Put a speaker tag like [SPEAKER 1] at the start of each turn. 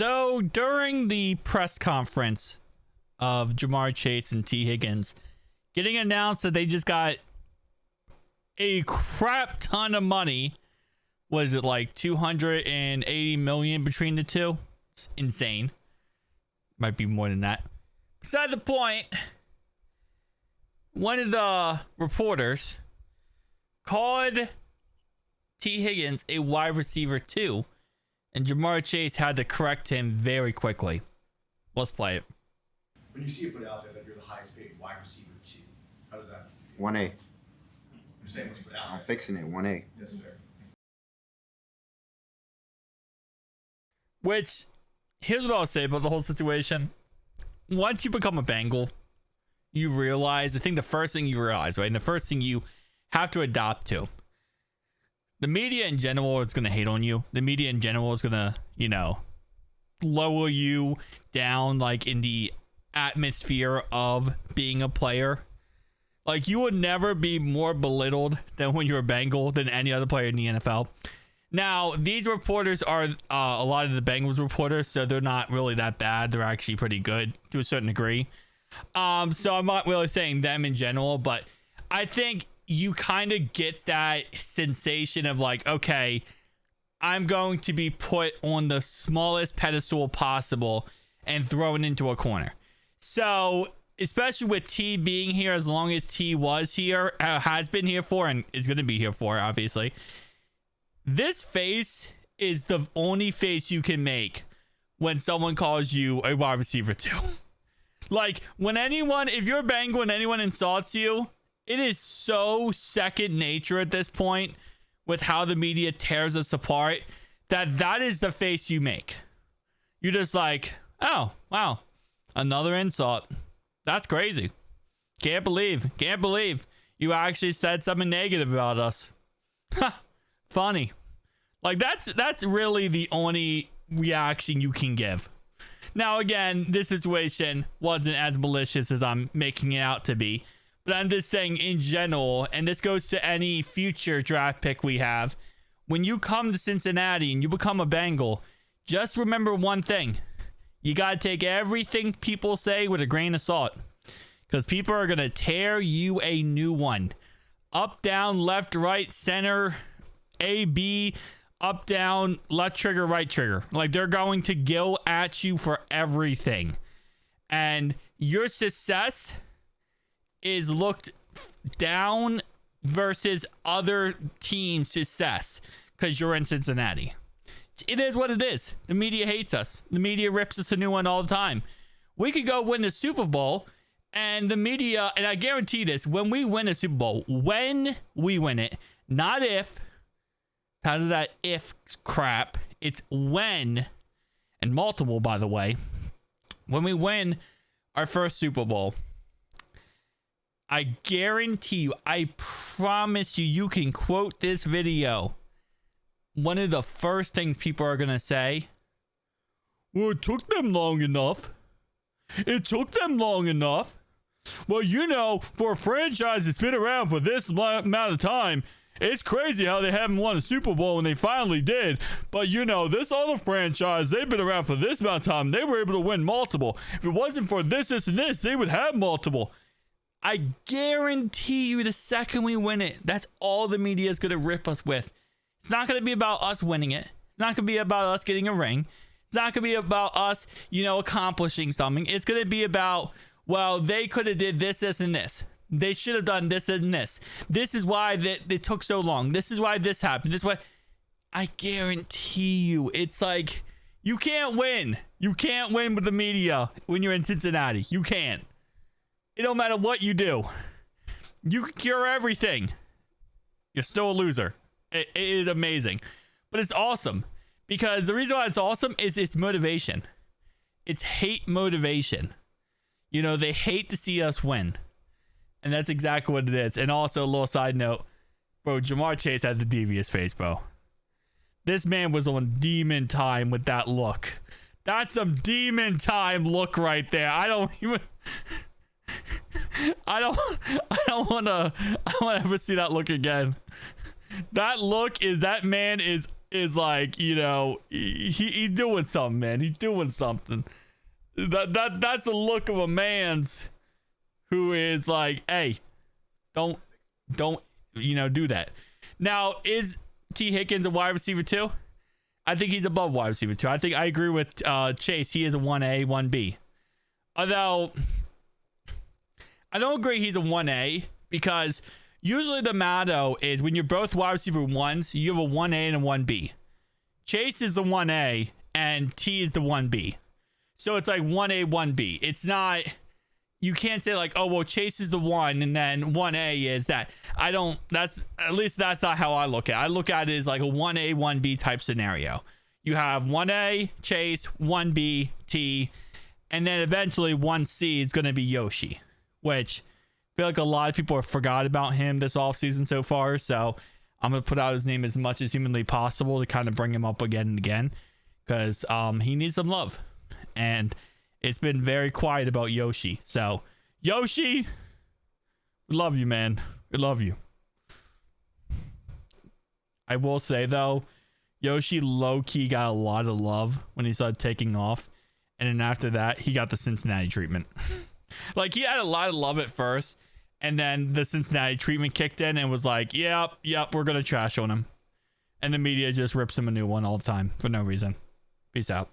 [SPEAKER 1] So during the press conference of Ja'Marr Chase and T. Higgins getting announced that they just got a crap ton of money, was it like 280 million between the two? It's insane. Might be more than that. Beside the point, one of the reporters called T. Higgins a wide receiver too, and Ja'Marr Chase had to correct him very quickly. Let's play it.
[SPEAKER 2] When you see it put out there that you're the highest paid wide receiver too, how does that feel?
[SPEAKER 3] 1A.
[SPEAKER 2] You're saying what's put out.
[SPEAKER 3] I'm
[SPEAKER 2] right?
[SPEAKER 3] fixing it. 1A.
[SPEAKER 2] Yes, sir.
[SPEAKER 1] Which, here's what I'll say about the whole situation. Once you become a Bengal, you realize, I think the first thing you realize, right? And the first thing you have to adopt to, the media in general is going to hate on you. The media in general is going to, lower you down like in the atmosphere of being a player. Like, you would never be more belittled than when you're a Bengal than any other player in the NFL. Now, these reporters are a lot of the Bengals reporters, so they're not really that bad. They're actually pretty good to a certain degree. So I'm not really saying them in general, but I think you kind of get that sensation of like, okay, I'm going to be put on the smallest pedestal possible and thrown into a corner. So, especially with T being here, as long as T was here, has been here for, and is going to be here for, obviously, this face is the only face you can make when someone calls you a wide receiver too. Like, when anyone, if you're a Bengal and anyone insults you, it is so second nature at this point with how the media tears us apart that is the face you make. You're just like, oh, wow, another insult. That's crazy. Can't believe you actually said something negative about us. Funny. Like, that's really the only reaction you can give. Now, again, this situation wasn't as malicious as I'm making it out to be, but I'm just saying in general, and this goes to any future draft pick we have, when you come to Cincinnati and you become a Bengal, just remember one thing. You got to take everything people say with a grain of salt, because people are going to tear you a new one. Up, down, left, right, center, A, B, up, down, left trigger, right trigger. Like, they're going to go at you for everything. And your success is looked down versus other teams' success because you're in Cincinnati. It is what it is. The media hates us. The media rips us a new one all the time. We could go win the Super Bowl, and the media, and I guarantee this, when we win a Super Bowl, when we win it, not if, out of that if crap, it's when, and multiple, by the way, when we win our first Super Bowl, I guarantee you, I promise you, you can quote this video. One of the first things people are going to say, well, it took them long enough. It took them long enough. Well, for a franchise that's been around for this amount of time, it's crazy how they haven't won a Super Bowl and they finally did. But, this other franchise, they've been around for this amount of time. They were able to win multiple. If it wasn't for this, and this, they would have multiple. I guarantee you the second we win it, that's all the media is going to rip us with. It's not going to be about us winning it. It's not going to be about us getting a ring. It's not going to be about us, accomplishing something. It's going to be about, well, they could have did this, and this. They should have done this and this. This is why it took so long. This is why this happened. This is why. I guarantee you, it's like, you can't win. You can't win with the media when you're in Cincinnati. You can't. It don't matter what you do. You can cure everything. You're still a loser. It is amazing. But it's awesome. Because the reason why it's awesome is it's motivation. It's hate motivation. They hate to see us win. And that's exactly what it is. And also, a little side note, bro, Ja'Marr Chase had the devious face, bro. This man was on demon time with that look. That's some demon time look right there. I don't want to ever see that look again. That man is is like, you know, he doing something, man. He's doing something. That's the look of a man's who is like, hey, don't you know, do that. Now, is T. Higgins a wide receiver too? I think he's above wide receiver too. I think I agree with Chase. He is a 1A, 1B. Although I don't agree he's a 1A because usually the motto is when you're both wide receiver ones, you have a 1A and a 1B. Chase is the 1A and T is the 1B. So it's like 1A, 1B. It's not, you can't say like, oh, well, Chase is the 1 and then 1A is that. At least that's not how I look at it. I look at it as like a 1A, 1B type scenario. You have 1A, Chase, 1B, T, and then eventually 1C is going to be Yoshi, which I feel like a lot of people have forgot about him this offseason so far. So I'm going to put out his name as much as humanly possible to kind of bring him up again and again because he needs some love. And it's been very quiet about Yoshi. So, Yoshi, we love you, man. We love you. I will say, though, Yoshi low-key got a lot of love when he started taking off. And then after that, he got the Cincinnati treatment. Like, he had a lot of love at first. And then the Cincinnati treatment kicked in and was like, yep, we're going to trash on him. And the media just rips him a new one all the time for no reason. Peace out.